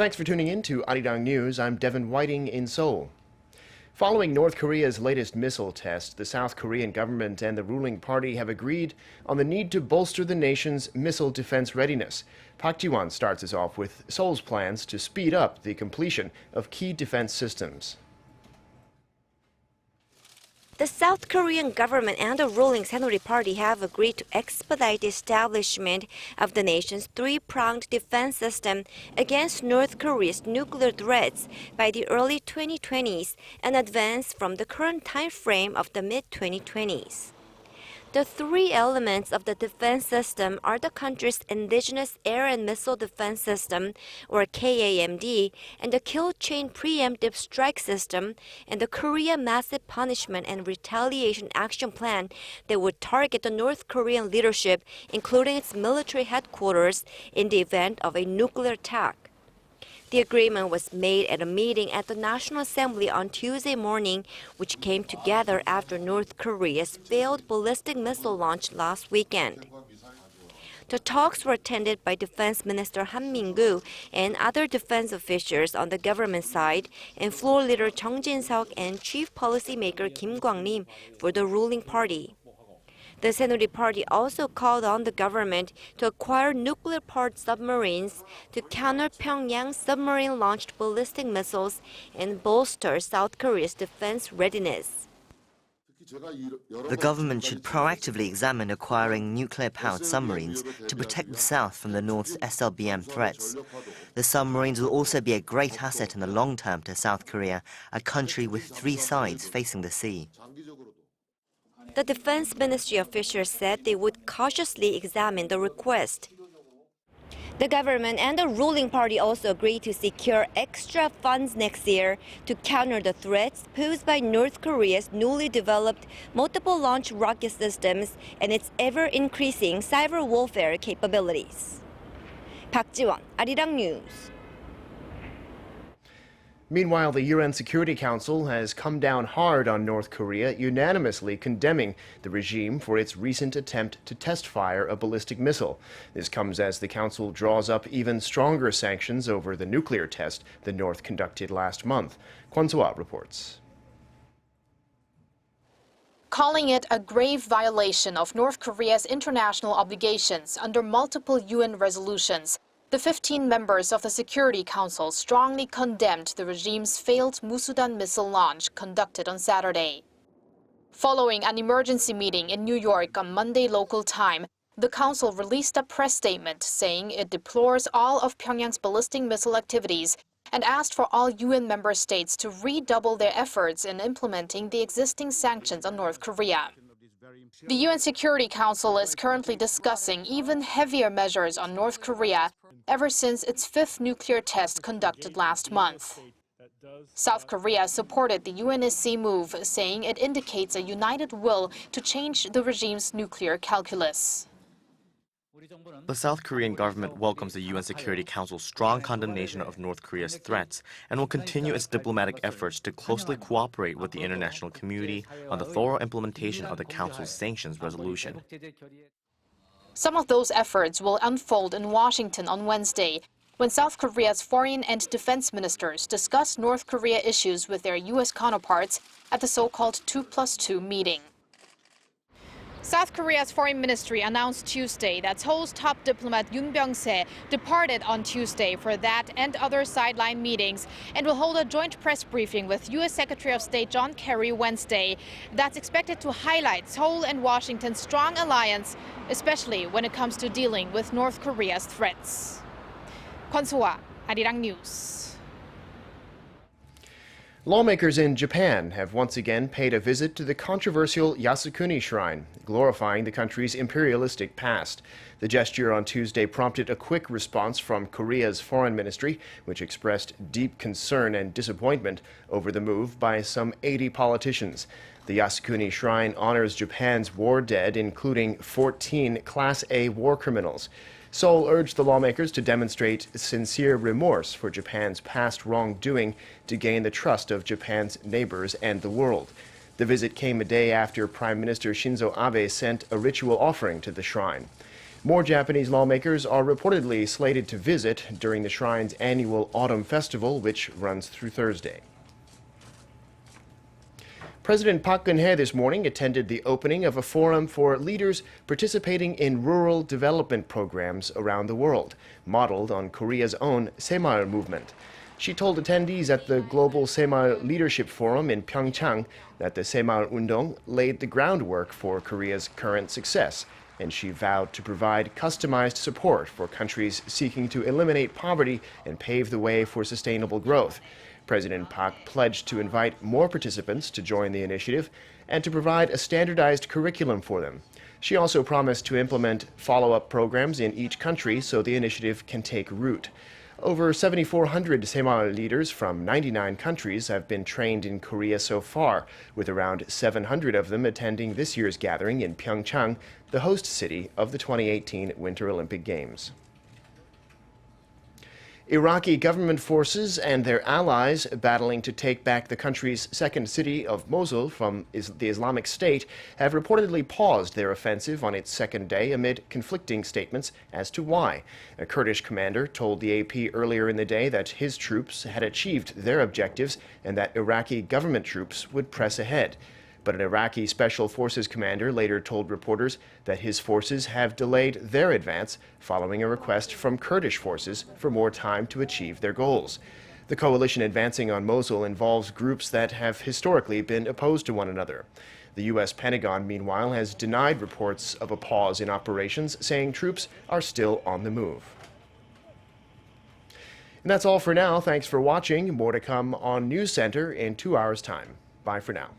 Thanks for tuning in to ARIRANG News. I'm Devin Whiting in Seoul. Following North Korea's latest missile test, the South Korean government and the ruling party have agreed on the need to bolster the nation's missile defense readiness. Park Ji-won starts us off with Seoul's plans to speed up the completion of key defense systems. The South Korean government and the ruling Saemaul party have agreed to expedite the establishment of the nation's three-pronged defense system against North Korea's nuclear threats by the early 2020s and advance from the current time frame of the mid-2020s. The three elements of the defense system are the country's indigenous air and missile defense system, or KAMD, and the kill chain preemptive strike system, and the Korea Massive Punishment and Retaliation Action Plan that would target the North Korean leadership, including its military headquarters, in the event of a nuclear attack. The agreement was made at a meeting at the National Assembly on Tuesday morning, which came together after North Korea's failed ballistic missile launch last weekend. The talks were attended by Defense Minister Han Min-gu and other defense officials on the government side, and floor leader Chung Jin-seok and chief policymaker Kim Kwang-lim for the ruling party. The Saemaul party also called on the government to acquire nuclear-powered submarines to counter Pyongyang's submarine-launched ballistic missiles and bolster South Korea's defense readiness. The government should proactively examine acquiring nuclear-powered submarines to protect the South from the North's SLBM threats. The submarines will also be a great asset in the long term to South Korea, a country with three sides facing the sea. The Defense Ministry officials said they would cautiously examine the request. The government and the ruling party also agreed to secure extra funds next year to counter the threats posed by North Korea's newly developed multiple launch rocket systems and its ever-increasing cyber warfare capabilities. Park Ji-won, ARIRANG News. Meanwhile, the UN Security Council has come down hard on North Korea, unanimously condemning the regime for its recent attempt to test-fire a ballistic missile. This comes as the Council draws up even stronger sanctions over the nuclear test the North conducted last month. Kwon So-ah reports. Calling it a grave violation of North Korea's international obligations under multiple UN resolutions, the 15 members of the Security Council strongly condemned the regime's failed Musudan missile launch conducted on Saturday. Following an emergency meeting in New York on Monday local time, the Council released a press statement saying it deplores all of Pyongyang's ballistic missile activities and asked for all UN member states to redouble their efforts in implementing the existing sanctions on North Korea. The UN Security Council is currently discussing even heavier measures on North Korea ever since its fifth nuclear test conducted last month. South Korea supported the UNSC move, saying it indicates a united will to change the regime's nuclear calculus. The South Korean government welcomes the UN Security Council's strong condemnation of North Korea's threats and will continue its diplomatic efforts to closely cooperate with the international community on the thorough implementation of the Council's sanctions resolution. Some of those efforts will unfold in Washington on Wednesday, when South Korea's foreign and defense ministers discuss North Korea issues with their U.S. counterparts at the so-called 2+2 meeting. South Korea's foreign ministry announced Tuesday that Seoul's top diplomat Yoon Byung-se departed on Tuesday for that and other sideline meetings and will hold a joint press briefing with U.S. Secretary of State John Kerry Wednesday. That's expected to highlight Seoul and Washington's strong alliance, especially when it comes to dealing with North Korea's threats. Kwon So-ah, ARIRANG News. Lawmakers in Japan have once again paid a visit to the controversial Yasukuni Shrine, glorifying the country's imperialistic past. The gesture on Tuesday prompted a quick response from Korea's foreign ministry, which expressed deep concern and disappointment over the move by some 80 politicians. The Yasukuni Shrine honors Japan's war dead, including 14 Class A war criminals. Seoul urged the lawmakers to demonstrate sincere remorse for Japan's past wrongdoing to gain the trust of Japan's neighbors and the world. The visit came a day after Prime Minister Shinzo Abe sent a ritual offering to the shrine. More Japanese lawmakers are reportedly slated to visit during the shrine's annual Autumn Festival, which runs through Thursday. President Park Geun-hye this morning attended the opening of a forum for leaders participating in rural development programs around the world, modeled on Korea's own Saemaul movement. She told attendees at the Global Saemaul Leadership Forum in Pyeongchang that the Saemaul Undong laid the groundwork for Korea's current success, and she vowed to provide customized support for countries seeking to eliminate poverty and pave the way for sustainable growth. President Park pledged to invite more participants to join the initiative and to provide a standardized curriculum for them. She also promised to implement follow-up programs in each country so the initiative can take root. Over 7,400 Saemaul leaders from 99 countries have been trained in Korea so far, with around 700 of them attending this year's gathering in Pyeongchang, the host city of the 2018 Winter Olympic Games. Iraqi government forces and their allies battling to take back the country's second city of Mosul from the Islamic State have reportedly paused their offensive on its second day amid conflicting statements as to why. A Kurdish commander told the AP earlier in the day that his troops had achieved their objectives and that Iraqi government troops would press ahead. But an Iraqi Special Forces commander later told reporters that his forces have delayed their advance following a request from Kurdish forces for more time to achieve their goals. The coalition advancing on Mosul involves groups that have historically been opposed to one another. The U.S. Pentagon, meanwhile, has denied reports of a pause in operations, saying troops are still on the move. And that's all for now. Thanks for watching. More to come on News Center in 2 hours' time. Bye for now.